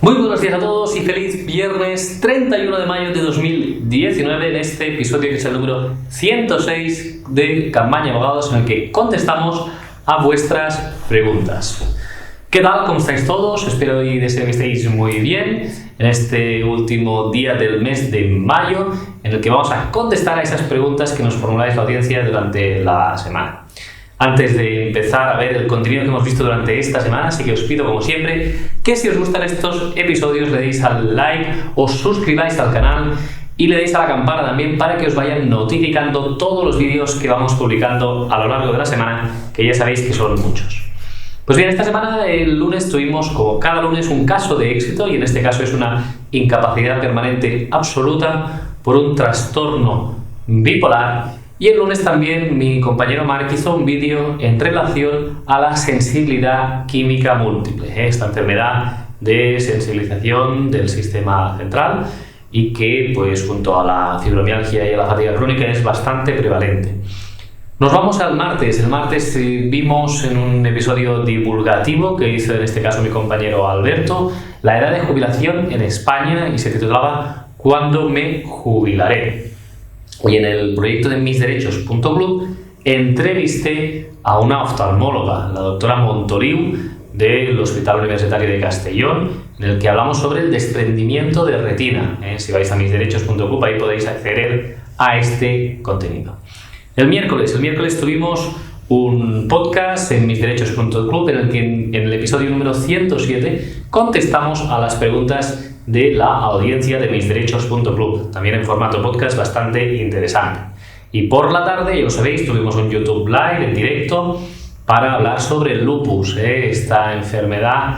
Muy buenos días a todos y feliz viernes 31 de mayo de 2019 en este episodio que es el número 106 de Campaña Abogados, en el que contestamos a vuestras preguntas. ¿Qué tal? ¿Cómo estáis todos? Espero y deseo que estéis muy bien en este último día del mes de mayo, en el que vamos a contestar a esas preguntas que nos formuláis la audiencia durante la semana. Antes de empezar a ver el contenido que hemos visto durante esta semana, sí que os pido, como siempre, que si os gustan estos episodios le deis al like, os suscribáis al canal y le deis a la campana también para que os vayan notificando todos los vídeos que vamos publicando a lo largo de la semana, que ya sabéis que son muchos. Pues bien, esta semana, el lunes, tuvimos, como cada lunes, un caso de éxito, y en este caso es una incapacidad permanente absoluta por un trastorno bipolar. Y el lunes también mi compañero Marc hizo un vídeo en relación a la sensibilidad química múltiple, esta enfermedad de sensibilización del sistema central y que, pues, junto a la fibromialgia y a la fatiga crónica es bastante prevalente. Nos vamos al martes. El martes vimos en un episodio divulgativo que hizo en este caso mi compañero Alberto la edad de jubilación en España y se titulaba ¿Cuándo me jubilaré? Y en el proyecto de misderechos.club entrevisté a una oftalmóloga, la doctora Montoliu, del Hospital Universitario de Castellón, en el que hablamos sobre el desprendimiento de retina. Si vais a misderechos.club, ahí podéis acceder a este contenido. El miércoles tuvimos un podcast en misderechos.club en el que en el episodio número 107 contestamos a las preguntas de la audiencia de misderechos.club, también en formato podcast bastante interesante. Y por la tarde, ya lo sabéis, tuvimos un YouTube Live en directo para hablar sobre el lupus, esta enfermedad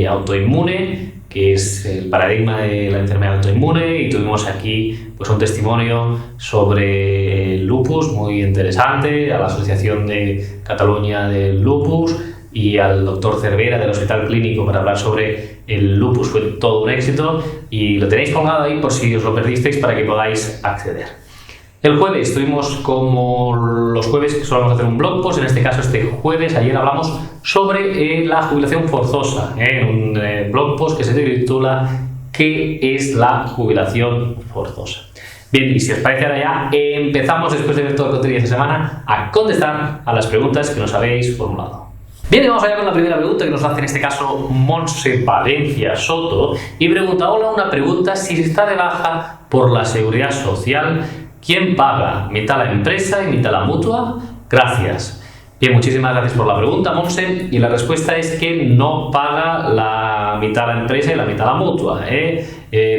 autoinmune, que es el paradigma de la enfermedad autoinmune, y tuvimos aquí pues un testimonio sobre el lupus muy interesante, a la Asociación de Cataluña del Lupus y al doctor Cervera del Hospital Clínico para hablar sobre el lupus. Fue todo un éxito y lo tenéis colgado ahí por si os lo perdisteis para que podáis acceder. El jueves tuvimos, como los jueves que solemos hacer un blog post, en este caso este jueves, ayer hablamos sobre la jubilación forzosa, un blog post que se titula ¿Qué es la jubilación forzosa? Bien, y si os parece ahora ya empezamos, después de ver todo el contenido de esta semana, a contestar a las preguntas que nos habéis formulado. Bien, y vamos allá con la primera pregunta que nos hace en este caso Montse Valencia Soto, y pregunta: hola, una pregunta, si se está de baja por la seguridad social, ¿quién paga? ¿Mitad la empresa y mitad la mutua? Gracias. Bien, muchísimas gracias por la pregunta, Montse, y la respuesta es que no paga la mitad la empresa y la mitad la mutua.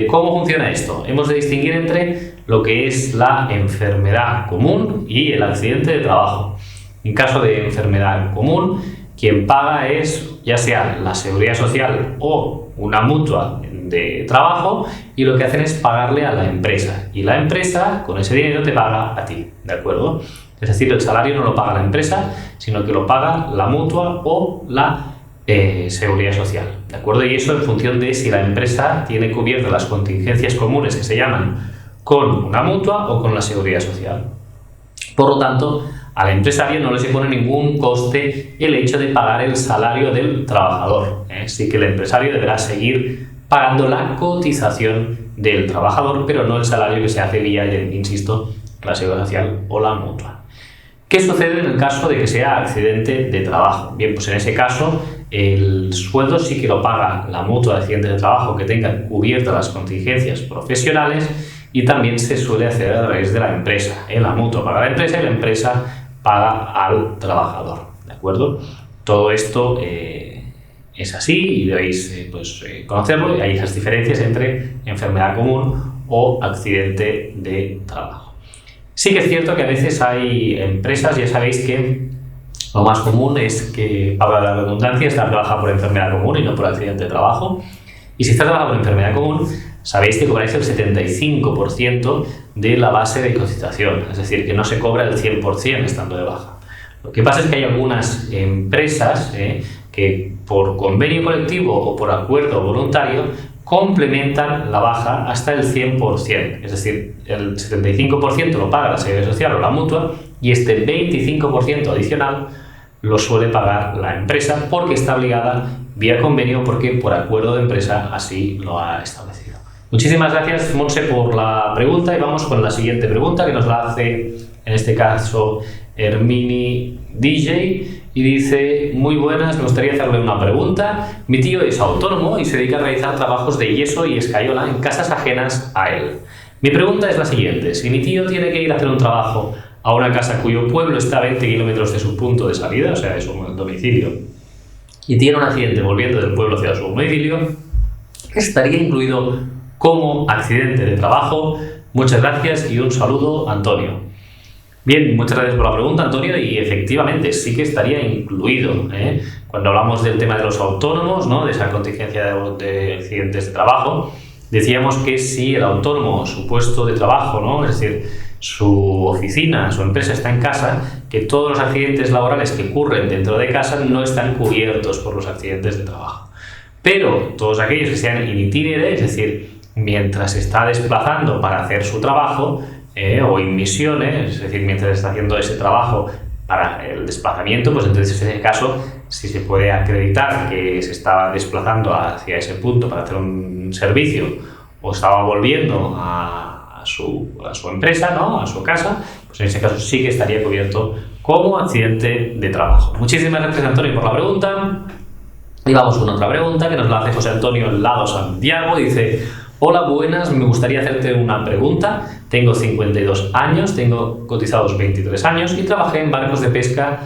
¿Cómo funciona esto? Hemos de distinguir entre lo que es la enfermedad común y el accidente de trabajo. En caso de enfermedad común, quien paga es ya sea la seguridad social o una mutua de trabajo, y lo que hacen es pagarle a la empresa, y la empresa con ese dinero te paga a ti, ¿de acuerdo? Es decir, el salario no lo paga la empresa, sino que lo paga la mutua o la seguridad social, ¿de acuerdo? Y eso en función de si la empresa tiene cubiertas las contingencias comunes que se llaman con una mutua o con la seguridad social. Por lo tanto, al empresario no le supone ningún coste el hecho de pagar el salario del trabajador. Sí que el empresario deberá seguir pagando la cotización del trabajador, pero no el salario que se hace vía, insisto, la seguridad social o la mutua. ¿Qué sucede en el caso de que sea accidente de trabajo? Bien, pues en ese caso el sueldo sí que lo paga la mutua de accidentes de trabajo que tenga cubiertas las contingencias profesionales, y también se suele hacer a través de la empresa. La mutua paga a la empresa y la empresa paga al trabajador, ¿de acuerdo? Todo esto es así y debéis conocerlo, y hay esas diferencias entre enfermedad común o accidente de trabajo. Sí que es cierto que a veces hay empresas, ya sabéis que lo más común es que, para la redundancia, estar de baja por enfermedad común y no por accidente de trabajo. Y si estás de baja por enfermedad común, sabéis que cobráis el 75% de la base de cotización, es decir, que no se cobra el 100% estando de baja. Lo que pasa es que hay algunas empresas que por convenio colectivo o por acuerdo voluntario complementan la baja hasta el 100%, es decir, el 75% lo paga la Seguridad Social o la mutua, y este 25% adicional lo suele pagar la empresa porque está obligada vía convenio porque por acuerdo de empresa así lo ha establecido. Muchísimas gracias, Monse, por la pregunta, y vamos con la siguiente pregunta, que nos la hace en este caso Hermini DJ, y dice: muy buenas, me gustaría hacerle una pregunta. Mi tío es autónomo y se dedica a realizar trabajos de yeso y escayola en casas ajenas a él. Mi pregunta es la siguiente: si mi tío tiene que ir a hacer un trabajo a una casa cuyo pueblo está a 20 kilómetros de su punto de salida, o sea, de su domicilio, y tiene un accidente volviendo del pueblo hacia su domicilio, ¿estaría incluido como accidente de trabajo? Muchas gracias y un saludo, Antonio. Bien, muchas gracias por la pregunta, Antonio, y efectivamente sí que estaría incluido, ¿eh? Cuando hablamos del tema de los autónomos, ¿no?, de esa contingencia de accidentes de trabajo, decíamos que si el autónomo, su puesto de trabajo, ¿no?, es decir, su oficina, su empresa está en casa, que todos los accidentes laborales que ocurren dentro de casa no están cubiertos por los accidentes de trabajo. Pero todos aquellos que sean in itinere, es decir, mientras se está desplazando para hacer su trabajo, o in missione, es decir, mientras está haciendo ese trabajo para el desplazamiento, pues entonces en ese caso, si se puede acreditar que se estaba desplazando hacia ese punto para hacer un servicio o estaba volviendo a su empresa, ¿no?, a su casa, pues en ese caso sí que estaría cubierto como accidente de trabajo. Muchísimas gracias, Antonio, por la pregunta. Y vamos con otra pregunta que nos la hace José Antonio Lado Santiago. Dice: hola, buenas, me gustaría hacerte una pregunta. Tengo 52 años, tengo cotizados 23 años y trabajé en barcos de pesca.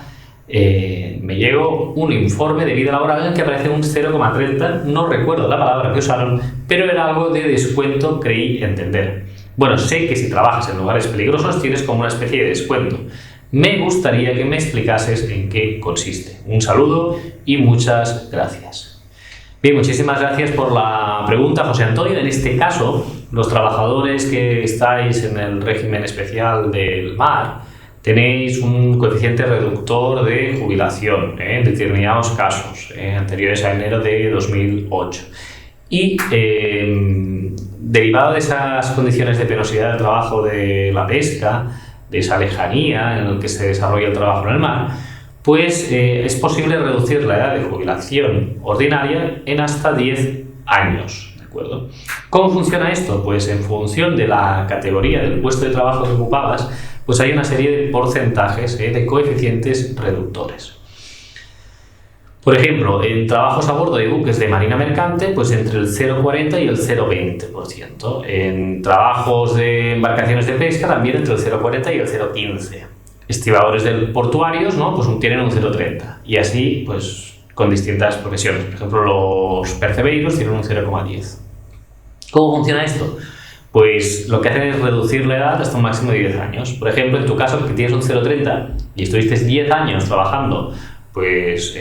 Me llegó un informe de vida laboral en el que aparece un 0,30, no recuerdo la palabra que usaron, pero era algo de descuento, creí entender. Bueno, sé que si trabajas en lugares peligrosos tienes como una especie de descuento. Me gustaría que me explicases en qué consiste. Un saludo y muchas gracias. Bien, muchísimas gracias por la pregunta, José Antonio. En este caso, los trabajadores que estáis en el régimen especial del mar tenéis un coeficiente reductor de jubilación en determinados casos anteriores a enero de 2008. Y derivado de esas condiciones de penosidad del trabajo de la pesca, de esa lejanía en la que se desarrolla el trabajo en el mar, pues es posible reducir la edad de jubilación ordinaria en hasta 10 años, ¿de acuerdo? ¿Cómo funciona esto? Pues en función de la categoría del puesto de trabajo que ocupabas, pues hay una serie de porcentajes de coeficientes reductores. Por ejemplo, en trabajos a bordo de buques de marina mercante, pues entre el 0,40 y el 0,20%. En trabajos de embarcaciones de pesca, también entre el 0,40 y el 0,15%. Estibadores portuarios, ¿no?, pues tienen un 0,30, y así pues con distintas profesiones. Por ejemplo, los percebeiros tienen un 0,10. ¿Cómo funciona esto? Pues lo que hacen es reducir la edad hasta un máximo de 10 años. Por ejemplo, en tu caso, que tienes un 0,30 y estuviste 10 años trabajando pues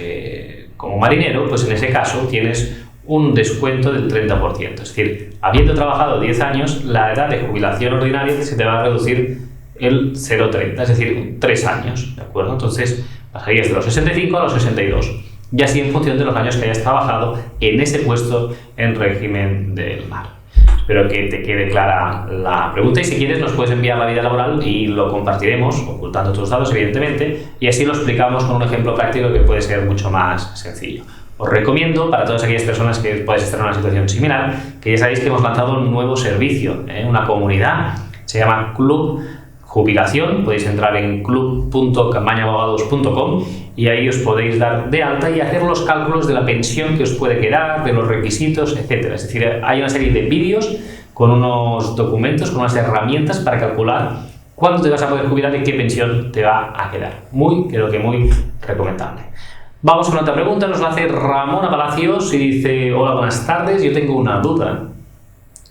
como marinero, pues en ese caso tienes un descuento del 30%. Es decir, habiendo trabajado 10 años, la edad de jubilación ordinaria se te va a reducir el 0,30, es decir, 3 años, ¿de acuerdo? Entonces pasarías de los 65 a los 62, y así en función de los años que hayas trabajado en ese puesto en régimen del mar. Espero que te quede clara la pregunta, y si quieres nos puedes enviar la vida laboral y lo compartiremos, ocultando tus datos evidentemente, y así lo explicamos con un ejemplo práctico que puede ser mucho más sencillo. Os recomiendo, para todas aquellas personas que podéis estar en una situación similar, que ya sabéis que hemos lanzado un nuevo servicio, una comunidad, se llama Club Jubilación. Podéis entrar en club.campañaabogados.com y ahí os podéis dar de alta y hacer los cálculos de la pensión que os puede quedar, de los requisitos, etc. Es decir, hay una serie de vídeos con unos documentos, con unas herramientas para calcular cuándo te vas a poder jubilar y qué pensión te va a quedar. Creo que muy recomendable. Vamos con otra pregunta, nos la hace Ramona Palacios y dice: hola, buenas tardes, yo tengo una duda.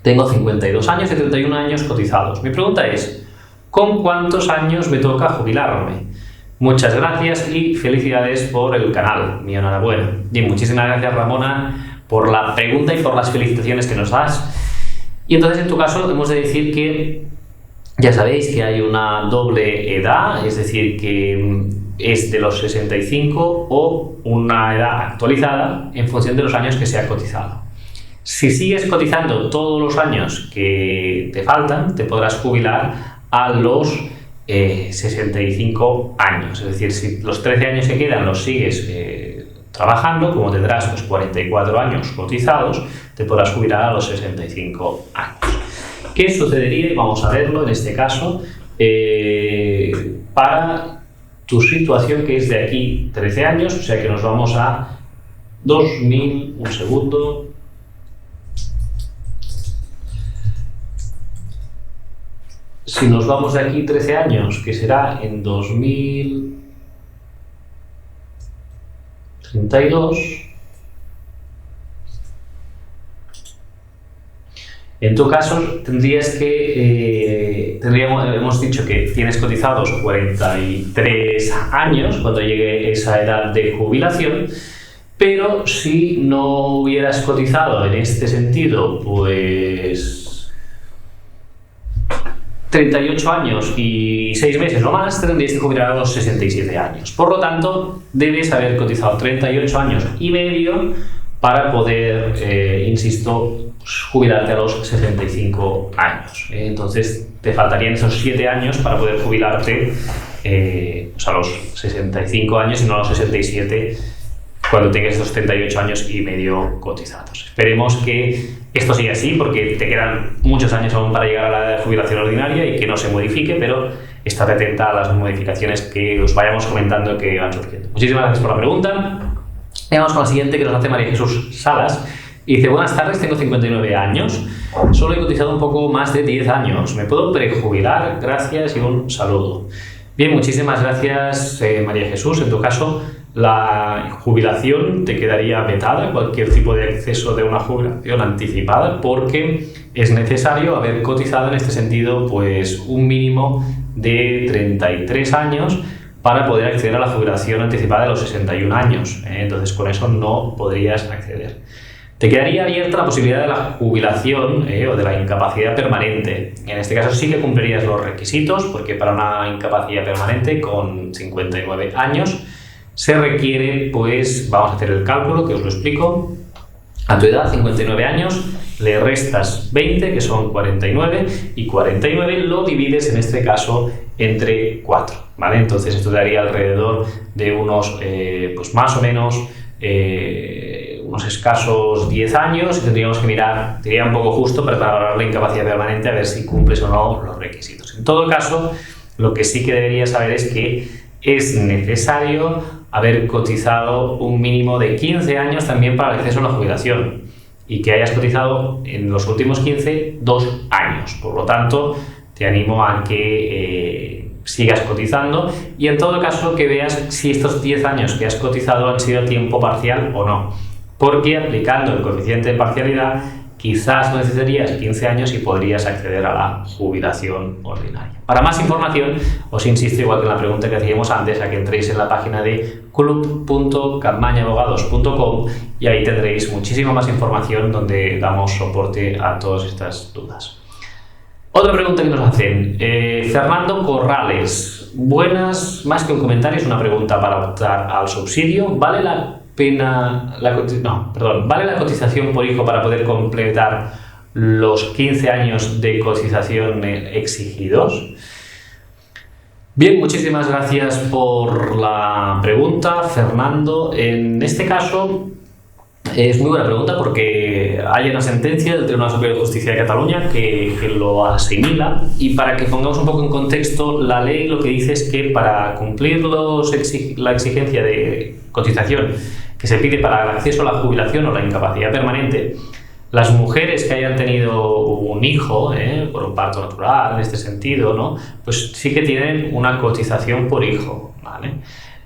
Tengo 52 años y 31 años cotizados. Mi pregunta es: ¿con cuántos años me toca jubilarme? Muchas gracias y felicidades por el canal. Mi enhorabuena. Bien, muchísimas gracias, Ramona, por la pregunta y por las felicitaciones que nos das. Y entonces, en tu caso, hemos de decir que ya sabéis que hay una doble edad, es decir, que es de los 65 o una edad actualizada en función de los años que se ha cotizado. Si sigues cotizando todos los años que te faltan, te podrás jubilar a los 65 años. Es decir, si los 13 años que quedan los sigues trabajando, como tendrás pues, 44 años cotizados, te podrás jubilar a los 65 años. ¿Qué sucedería? Y vamos a verlo en este caso, para tu situación, que es de aquí 13 años, o sea que nos vamos a 2000, un segundo. Si nos vamos de aquí 13 años, que será en 2032, en tu caso tendrías que, hemos dicho que tienes cotizados 43 años cuando llegue esa edad de jubilación, pero si no hubieras cotizado en este sentido, pues 38 años y 6 meses o más, tendrías que jubilar a los 67 años. Por lo tanto, debes haber cotizado 38 años y medio para poder, insisto, jubilarte a los 65 años. Entonces, te faltarían esos 7 años para poder jubilarte a los 65 años y no a los 67 cuando tengas estos 38 años y medio cotizados. Esperemos que esto siga así, porque te quedan muchos años aún para llegar a la edad de jubilación ordinaria y que no se modifique, pero estate atenta a las modificaciones que os vayamos comentando que van surgiendo. Muchísimas gracias por la pregunta. Y vamos con la siguiente, que nos hace María Jesús Salas. Y dice: buenas tardes, tengo 59 años, solo he cotizado un poco más de 10 años. ¿Me puedo prejubilar? Gracias y un saludo. Bien, muchísimas gracias, María Jesús. En tu caso, la jubilación te quedaría vetada, cualquier tipo de acceso de una jubilación anticipada, porque es necesario haber cotizado en este sentido pues un mínimo de 33 años para poder acceder a la jubilación anticipada de los 61 años. Entonces, con eso no podrías acceder. Te quedaría abierta la posibilidad de la jubilación o de la incapacidad permanente. En este caso sí que cumplirías los requisitos, porque para una incapacidad permanente con 59 años se requiere, pues vamos a hacer el cálculo que os lo explico. A tu edad, 59 años, le restas 20, que son 49, y 49 lo divides en este caso entre 4, ¿vale? Entonces esto te daría alrededor de unos, pues más o menos, unos escasos 10 años, y tendríamos que mirar, diría un poco justo, para valorar la incapacidad permanente, a ver si cumples o no los requisitos. En todo caso, lo que sí que deberías saber es que es necesario haber cotizado un mínimo de 15 años también para el acceso a la jubilación, y que hayas cotizado en los últimos 15, 2 años. Por lo tanto, te animo a que sigas cotizando, y en todo caso que veas si estos 10 años que has cotizado han sido a tiempo parcial o no, porque aplicando el coeficiente de parcialidad quizás no necesitarías 15 años y podrías acceder a la jubilación ordinaria. Para más información, os insisto, igual que en la pregunta que hacíamos antes, a que entréis en la página de club.campañaabogados.com, y ahí tendréis muchísima más información donde damos soporte a todas estas dudas. Otra pregunta que nos hacen, Fernando Corrales. Buenas, más que un comentario, es una pregunta para optar al subsidio. ¿Vale la cotización por hijo para poder completar los 15 años de cotización exigidos? Bien, muchísimas gracias por la pregunta, Fernando. En este caso es muy buena pregunta, porque hay una sentencia del Tribunal Superior de Justicia de Cataluña que lo asimila, y para que pongamos un poco en contexto, la ley lo que dice es que para cumplir la exigencia de cotización que se pide para el acceso a la jubilación o la incapacidad permanente, las mujeres que hayan tenido un hijo por un parto natural, en este sentido, ¿no?, pues sí que tienen una cotización por hijo, ¿vale?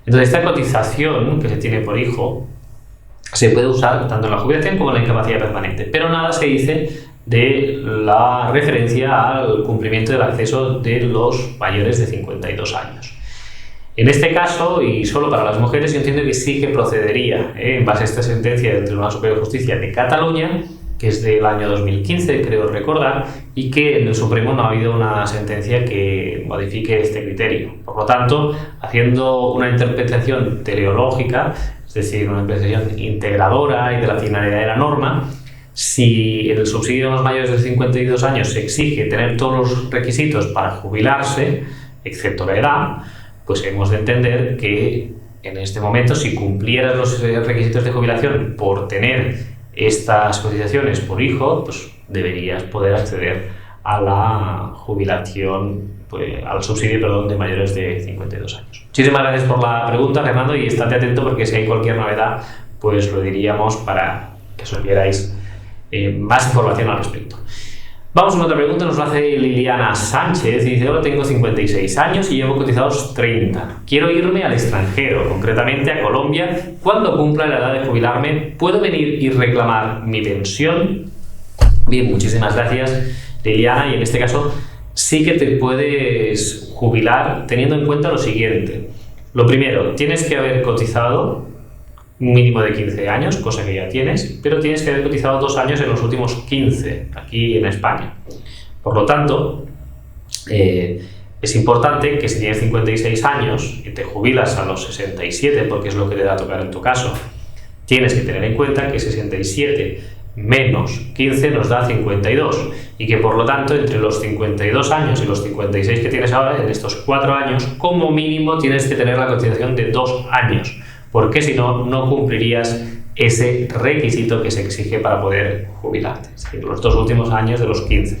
Entonces, esta cotización que se tiene por hijo se puede usar tanto en la jubilación como en la incapacidad permanente, pero nada se dice de la referencia al cumplimiento del acceso de los mayores de 52 años. En este caso, y solo para las mujeres, yo entiendo que sí que procedería, en base a esta sentencia del Tribunal Superior de Justicia de Cataluña, que es del año 2015, creo recordar, y que en el Supremo no ha habido una sentencia que modifique este criterio. Por lo tanto, haciendo una interpretación teleológica, es decir, una interpretación integradora y de la finalidad de la norma, si el subsidio a los mayores de 52 años se exige tener todos los requisitos para jubilarse, excepto la edad, pues hemos de entender que en este momento, si cumplieras los requisitos de jubilación por tener estas cotizaciones por hijo, pues deberías poder acceder a la jubilación, pues, al subsidio, perdón, de mayores de 52 años. Muchísimas gracias por la pregunta, Fernando, y estate atento porque si hay cualquier novedad, pues lo diríamos para que supierais más información al respecto. Vamos con otra pregunta, nos la hace Liliana Sánchez y dice: hola, tengo 56 años y llevo cotizados 30. Quiero irme al extranjero, concretamente a Colombia. Cuando cumpla la edad de jubilarme, ¿puedo venir y reclamar mi pensión? Bien, muchísimas gracias, Liliana, y en este caso sí que te puedes jubilar teniendo en cuenta lo siguiente. Lo primero, tienes que haber cotizado un mínimo de 15 años, cosa que ya tienes, pero tienes que haber cotizado 2 años en los últimos 15 aquí en España. Por lo tanto, es importante que si tienes 56 años y te jubilas a los 67, porque es lo que te va a tocar en tu caso, tienes que tener en cuenta que 67 menos 15 nos da 52 y que por lo tanto entre los 52 años y los 56 que tienes ahora, en estos 4 años, como mínimo tienes que tener la cotización de 2 años. Porque si no, no cumplirías ese requisito que se exige para poder jubilarte, es decir, los 2 últimos años de los 15.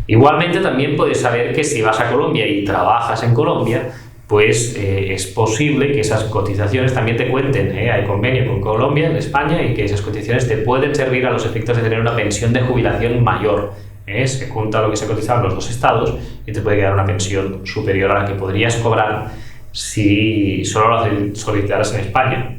Igualmente, también puedes saber que si vas a Colombia y trabajas en Colombia, pues es posible que esas cotizaciones también te cuenten. Hay convenio con Colombia, en España, y que esas cotizaciones te pueden servir a los efectos de tener una pensión de jubilación mayor. Se junta lo que se ha cotizado en los 2 estados y te puede quedar una pensión superior a la que podrías cobrar si solo lo solicitaras en España.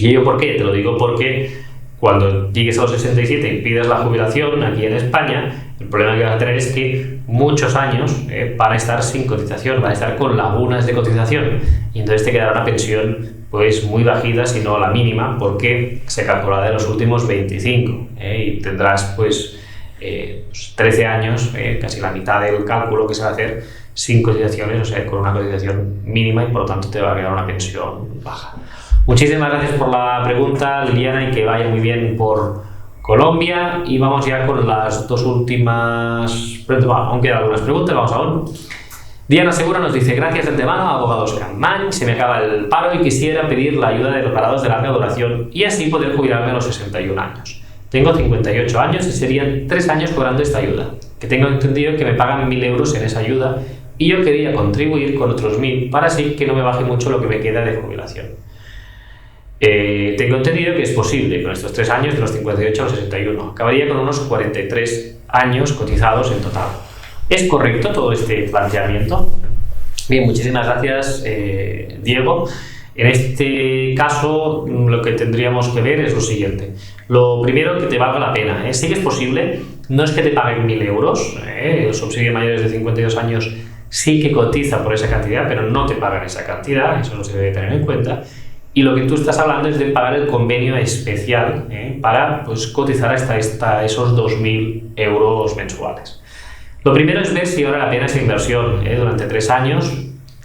¿Y ello por qué? Te lo digo porque cuando llegues a los 67 y pides la jubilación aquí en España, el problema que vas a tener es que muchos años van a estar sin cotización, van a estar con lagunas de cotización, y entonces te quedará una pensión pues muy bajita, si no la mínima, porque se calculará de los últimos 25 y tendrás pues 13 años, casi la mitad del cálculo que se va a hacer sin cotizaciones, o sea, con una cotización mínima, y por lo tanto te va a quedar una pensión baja. Muchísimas gracias por la pregunta, Liliana, y que vaya muy bien por Colombia. Y vamos ya con las 2 últimas preguntas. Bueno, aún quedan algunas preguntas, vamos aún. Diana Segura nos dice: gracias de antemano a Abogados Campmany, se me acaba el paro y quisiera pedir la ayuda de los parados de larga duración y así poder jubilarme a los 61 años. Tengo 58 años y serían 3 años cobrando esta ayuda, que tengo entendido que me pagan 1.000 euros en esa ayuda, y yo quería contribuir con otros 1.000 para así que no me baje mucho lo que me queda de jubilación. Tengo entendido que es posible con estos 3 años, de los 58 a los 61. Acabaría con unos 43 años cotizados en total. ¿Es correcto todo este planteamiento? Bien, muchísimas gracias, Diego. En este caso, lo que tendríamos que ver es lo siguiente. Lo primero, que te valga la pena. Sí que es posible, no es que te paguen 1.000 euros, el subsidio de mayores de 52 años sí que cotiza por esa cantidad, pero no te pagan esa cantidad, eso no se debe tener en cuenta. Y lo que tú estás hablando es de pagar el convenio especial para pues, cotizar hasta esos 2.000 euros mensuales. Lo primero es ver si vale la pena esa inversión durante 3 años,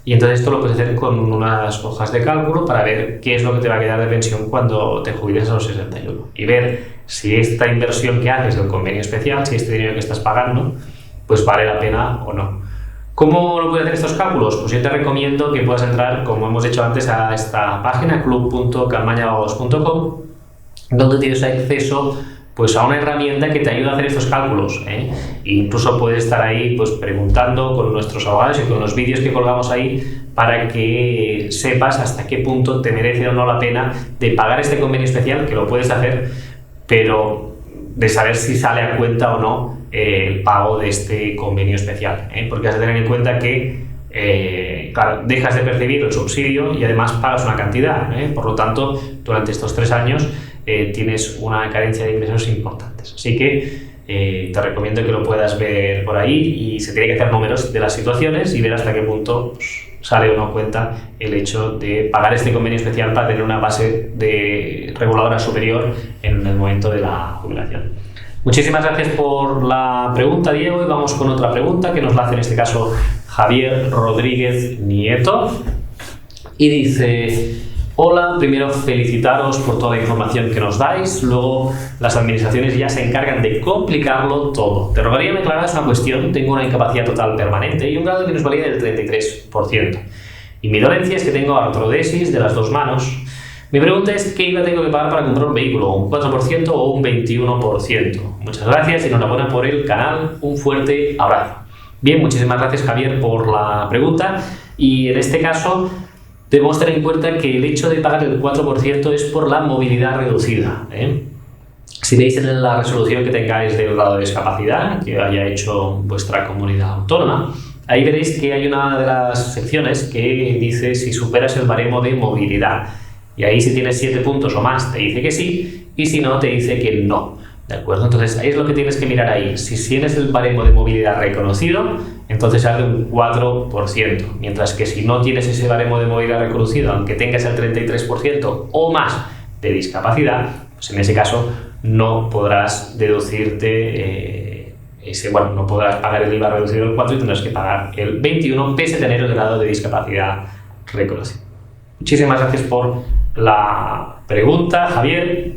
y entonces esto lo puedes hacer con unas hojas de cálculo para ver qué es lo que te va a quedar de pensión cuando te jubiles a los 61 y ver si esta inversión que haces del convenio especial, si este dinero que estás pagando, pues vale la pena o no. ¿Cómo lo puedes hacer estos cálculos? Pues yo te recomiendo que puedas entrar, como hemos hecho antes, a esta página club.campmanyabogados.com, donde tienes acceso pues, a una herramienta que te ayuda a hacer estos cálculos. Incluso puedes estar ahí pues, preguntando con nuestros abogados y con los vídeos que colgamos ahí para que sepas hasta qué punto te merece o no la pena de pagar este convenio especial, que lo puedes hacer, pero de saber si sale a cuenta o no el pago de este convenio especial, porque has de tener en cuenta que claro, dejas de percibir el subsidio y además pagas una cantidad, por lo tanto durante estos 3 años tienes una carencia de ingresos importantes, así que te recomiendo que lo puedas ver por ahí, y se tiene que hacer números de las situaciones y ver hasta qué punto pues, sale o no cuenta el hecho de pagar este convenio especial para tener una base de reguladora superior en el momento de la jubilación. Muchísimas gracias por la pregunta, Diego, y vamos con otra pregunta que nos la hace en este caso Javier Rodríguez Nieto, y dice: hola, primero felicitaros por toda la información que nos dais, luego las administraciones ya se encargan de complicarlo todo. Te rogaría me aclararas una cuestión. Tengo una incapacidad total permanente y un grado de minusvalía del 33%. Y mi dolencia es que tengo artrodesis de las dos manos. Mi pregunta es qué IVA tengo que pagar para comprar un vehículo, un 4% o un 21%. Muchas gracias y enhorabuena por el canal. Un fuerte abrazo. Bien, muchísimas gracias Javier por la pregunta y en este caso debemos tener en cuenta que el hecho de pagar el 4% es por la movilidad reducida. Si veis en la resolución que tengáis del grado de discapacidad que haya hecho vuestra comunidad autónoma, ahí veréis que hay una de las secciones que dice si superas el baremo de movilidad. Y ahí si tienes 7 puntos o más te dice que sí y si no te dice que no. ¿De acuerdo? Entonces ahí es lo que tienes que mirar ahí. Si tienes el baremo de movilidad reconocido, entonces sale un 4%. Mientras que si no tienes ese baremo de movilidad reconocido, aunque tengas el 33% o más de discapacidad, pues en ese caso no podrás deducirte no podrás pagar el IVA reducido del 4 y tendrás que pagar el 21 pese a tener el grado de discapacidad reconocido. Muchísimas gracias por la pregunta, Javier.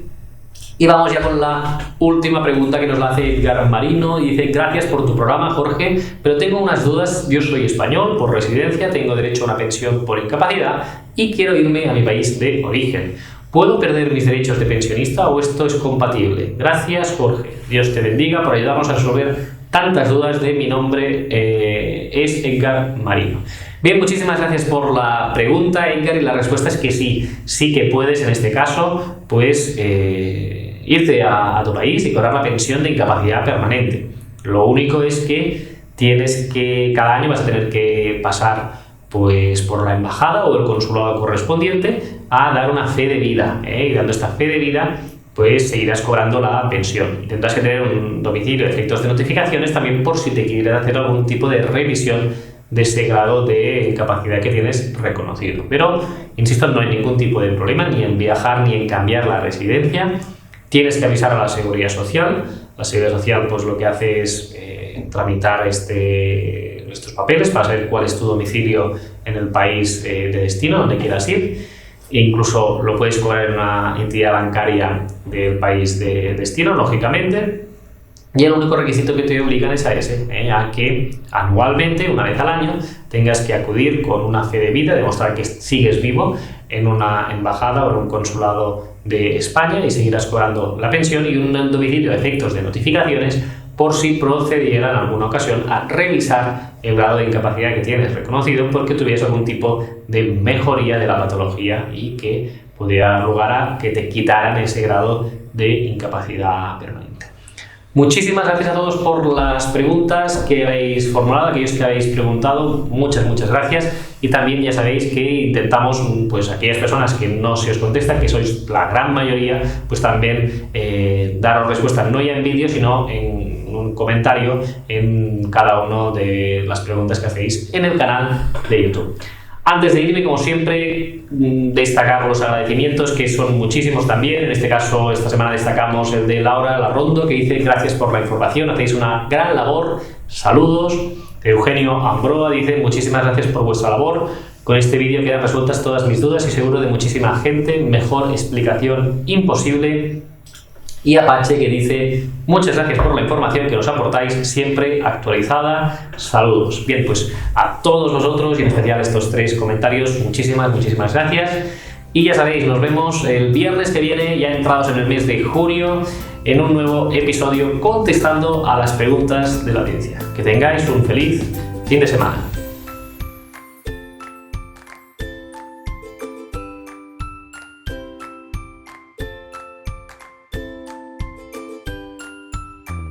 Y vamos ya con la última pregunta que nos la hace Edgar Marino. Dice, gracias por tu programa, Jorge, pero tengo unas dudas. Yo soy español por residencia, tengo derecho a una pensión por incapacidad y quiero irme a mi país de origen. ¿Puedo perder mis derechos de pensionista o esto es compatible? Gracias, Jorge. Dios te bendiga por ayudarnos a resolver tantas dudas. Mi nombre es Edgar Marino. Bien, muchísimas gracias por la pregunta, Edgar, y la respuesta es que sí que puedes en este caso, pues irte a tu país y cobrar la pensión de incapacidad permanente. Lo único es que cada año vas a tener que pasar pues por la embajada o el consulado correspondiente a dar una fe de vida, y dando esta fe de vida pues seguirás cobrando la pensión. Y tendrás que tener un domicilio de efectos de notificaciones también por si te quieres hacer algún tipo de revisión de ese grado de incapacidad que tienes reconocido. Pero, insisto, no hay ningún tipo de problema ni en viajar ni en cambiar la residencia. Tienes que avisar a la Seguridad Social. La Seguridad Social pues lo que hace es tramitar estos papeles para saber cuál es tu domicilio en el país de destino, donde quieras ir. E incluso lo puedes cobrar en una entidad bancaria del país de destino, lógicamente. Y el único requisito que te obligan es a que anualmente, una vez al año, tengas que acudir con una fe de vida, demostrar que sigues vivo en una embajada o en un consulado de España y seguirás cobrando la pensión y un domicilio de efectos de notificaciones por si procediera en alguna ocasión a revisar el grado de incapacidad que tienes reconocido porque tuvieras algún tipo de mejoría de la patología y que pudiera dar lugar a que te quitaran ese grado de incapacidad permanente. Muchísimas gracias a todos por las preguntas que habéis formulado, aquellos que habéis preguntado, muchas gracias. Y también ya sabéis que intentamos, pues aquellas personas que no se os contestan, que sois la gran mayoría, pues también daros respuesta no ya en vídeo, sino en un comentario en cada una de las preguntas que hacéis en el canal de YouTube. Antes de irme, como siempre, destacar los agradecimientos, que son muchísimos también. En este caso, esta semana destacamos el de Laura Larrondo, que dice gracias por la información, hacéis una gran labor, saludos. Eugenio Ambroa dice muchísimas gracias por vuestra labor, con este vídeo quedan resueltas todas mis dudas y seguro de muchísima gente, mejor explicación imposible. Y Apache, que dice muchas gracias por la información que nos aportáis, siempre actualizada, saludos. Bien, pues a todos vosotros y en especial a estos 3 comentarios, muchísimas gracias. Y ya sabéis, nos vemos el viernes que viene, ya entrados en el mes de junio, en un nuevo episodio contestando a las preguntas de la audiencia. Que tengáis un feliz fin de semana.